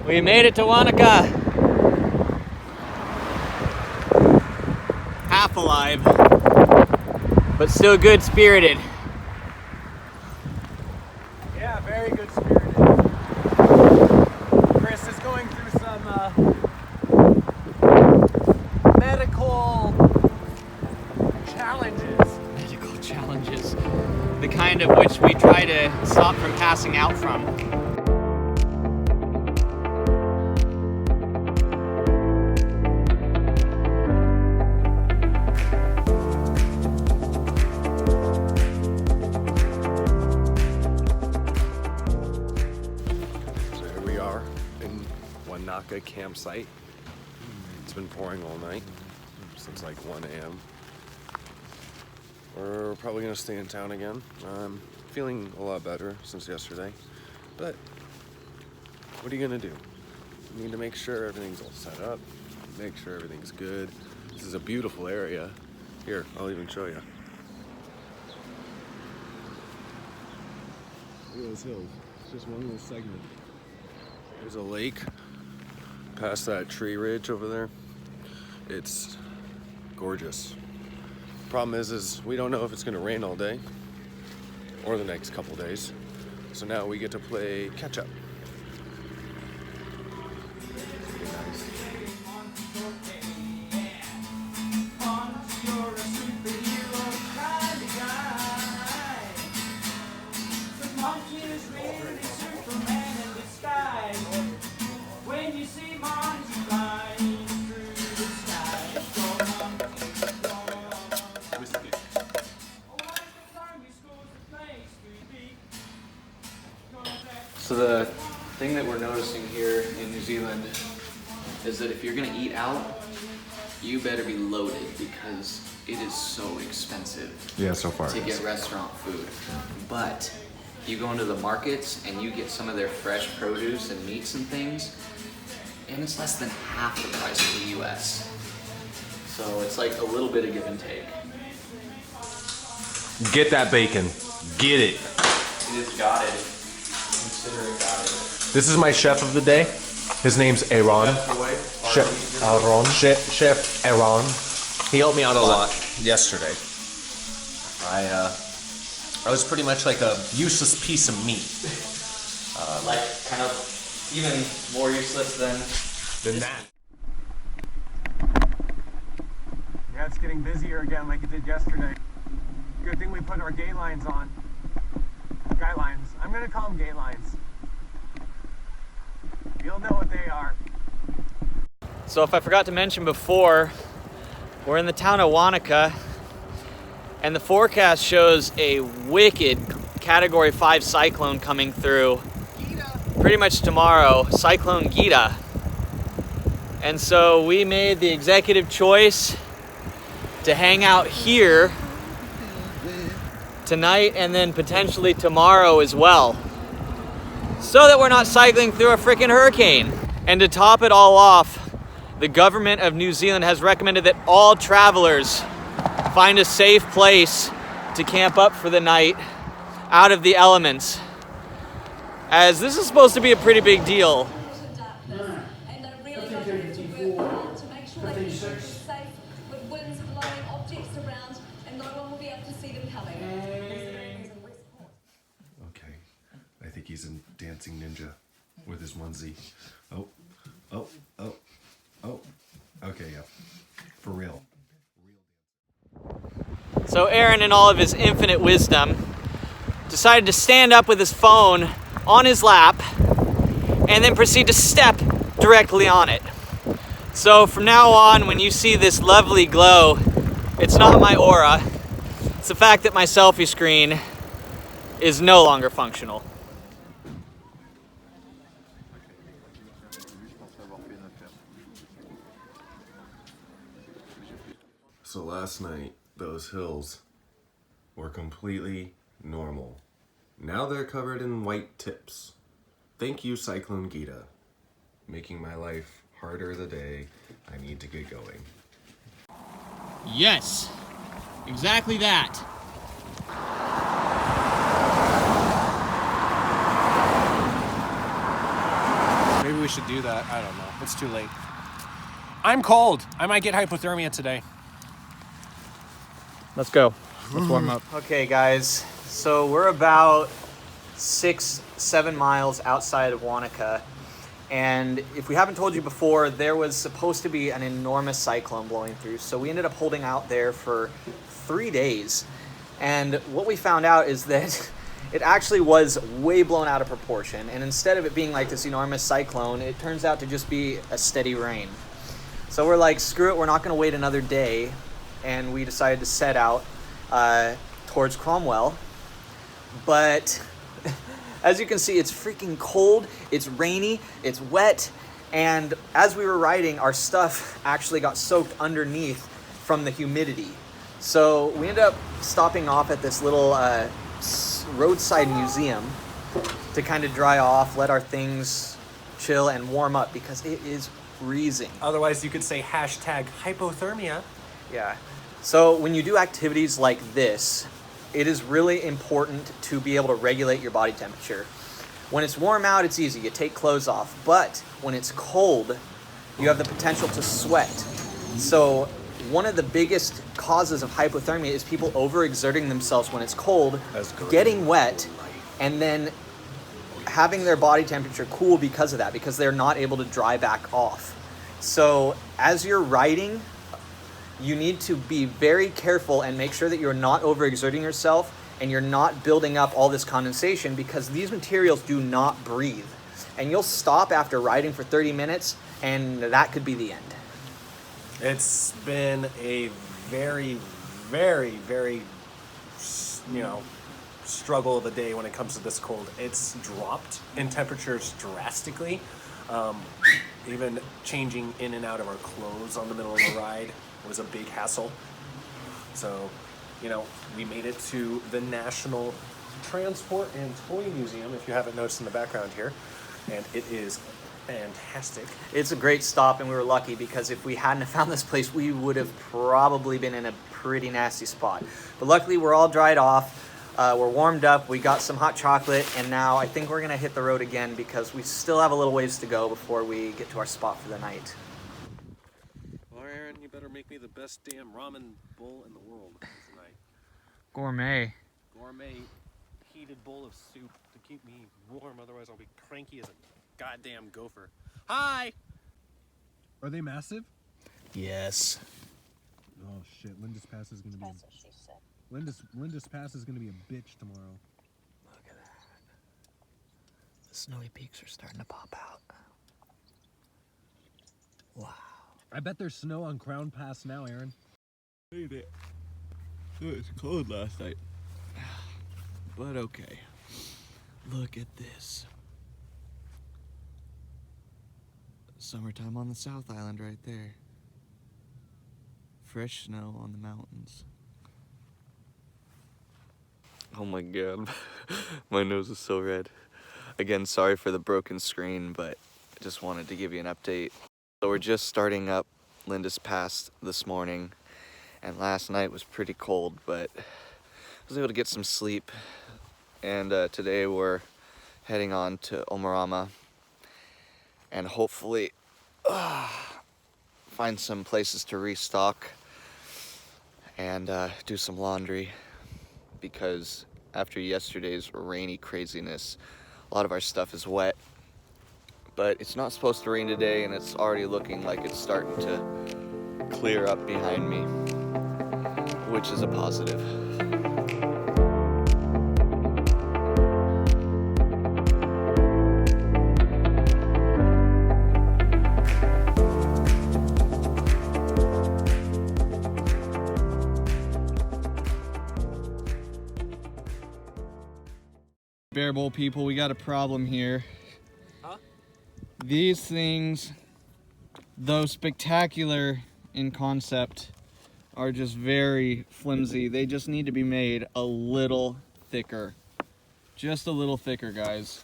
We made it to Wanaka. Half alive, but still good spirited. Yeah, very good spirited. Chris is going through some medical challenges. Medical challenges. The kind of which we try to stop from passing out from. Wanaka campsite. It's been pouring all night since like 1 a.m. We're probably gonna stay in town again. I'm feeling a lot better since yesterday, but what are you gonna do? You need to make sure everything's all set up, make sure everything's good. This is a beautiful area. Here, I'll even show you. Look at those hills. It's just one little segment. There's a lake past that tree ridge over there. It's gorgeous. Problem is we don't know if it's gonna rain all day or the next couple days. So now we get to play catch up. So the thing that we're noticing here in New Zealand is that if you're gonna eat out, you better be loaded because it is so expensive to get restaurant food. But you go into the markets and you get some of their fresh produce and meats and things, and it's less than half the price of the US. So it's like a little bit of give and take. Get that bacon. Get it. It is got it. Consider it got it. This is my chef of the day. His name's Aaron. Chef Aaron. Chef Aaron. He helped me out a lot yesterday. I was pretty much like a useless piece of meat. Like kind of even more useless than that. Yeah, it's getting busier again like it did yesterday. Good thing we put our gay lines on. Guy lines. I'm gonna call them gay lines. You'll know what they are. So if I forgot to mention before, we're in the town of Wanaka, and the forecast shows a wicked Category 5 cyclone coming through pretty much tomorrow, Cyclone Gita. And so we made the executive choice to hang out here tonight and then potentially tomorrow as well, so that we're not cycling through a freaking hurricane. And to top it all off, the government of New Zealand has recommended that all travelers find a safe place to camp up for the night out of the elements, as this is supposed to be a pretty big deal. And I really got them to work hard to make sure they keep them safe with winds blowing objects around and no one will be able to see them coming. Okay, I think he's a dancing ninja with his onesie. Oh. Okay, yeah, for real. So Aaron, in all of his infinite wisdom, decided to stand up with his phone on his lap and then proceed to step directly on it. So from now on, when you see this lovely glow, it's not my aura, it's the fact that my selfie screen is no longer functional. So last night, those hills were completely normal. Now they're covered in white tips. Thank you, Cyclone Gita, making my life harder the day I need to get going. Yes, exactly that. Maybe we we should do that. I don't know. It's too late. I'm cold. I might get hypothermia today. Let's go. Let's warm up. Okay, guys. So we're about 6-7 miles outside of Wanaka. And if we haven't told you before, there was supposed to be an enormous cyclone blowing through. So we ended up holding out there for 3 days. And what we found out is that it actually was way blown out of proportion. And instead of it being like this enormous cyclone, it turns out to just be a steady rain. So we're like, screw it, we're not going to wait another day. And we decided to set out towards Cromwell. But as you can see, it's freaking cold, it's rainy, it's wet, and as we were riding, our stuff actually got soaked underneath from the humidity. So we ended up stopping off at this little roadside museum to kind of dry off, let our things chill and warm up because it is freezing. Otherwise, you could say hashtag hypothermia. Yeah. So when you do activities like this, it is really important to be able to regulate your body temperature. When it's warm out, it's easy. You take clothes off. But when it's cold, you have the potential to sweat. So one of the biggest causes of hypothermia is people overexerting themselves when it's cold, getting wet, and then having their body temperature cool because of that, because they're not able to dry back off. So as you're riding, you need to be very careful and make sure that you're not overexerting yourself and you're not building up all this condensation, because these materials do not breathe. And you'll stop after riding for 30 minutes and that could be the end. It's been a very, very, very, struggle of a day when it comes to this cold. It's dropped in temperatures drastically. Even changing in and out of our clothes on the middle of the ride was a big hassle. So, we made it to the National Transport and Toy Museum, if you haven't noticed in the background here, and it is fantastic. It's a great stop, and we were lucky because if we hadn't have found this place, we would have probably been in a pretty nasty spot. But luckily, we're all dried off. We're warmed up, we got some hot chocolate, and now I think we're gonna hit the road again because we still have a little ways to go before we get to our spot for the night. Well, Aaron, you better make me the best damn ramen bowl in the world tonight. Gourmet. Gourmet heated bowl of soup to keep me warm, otherwise I'll be cranky as a goddamn gopher. Hi! Are they massive? Yes. Oh shit, Lindis Pass is gonna be Lindis Pass is gonna be a bitch tomorrow. Look at that. The snowy peaks are starting to pop out. Wow. I bet there's snow on Crown Pass now, Aaron. Made it. It was cold last night. But okay. Look at this. Summertime on the South Island right there. Fresh snow on the mountains. Oh my god, my nose is so red. Again, sorry for the broken screen, but I just wanted to give you an update. So we're just starting up Lindis Pass this morning, and last night was pretty cold, but I was able to get some sleep. And today we're heading on to Omarama and hopefully find some places to restock and do some laundry, because after yesterday's rainy craziness, a lot of our stuff is wet. But it's not supposed to rain today, and it's already looking like it's starting to clear up behind me, which is a positive. Bear Bowl people, we got a problem here. Huh? These things, though spectacular in concept, are just very flimsy. They just need to be made a little thicker. Just a little thicker, guys.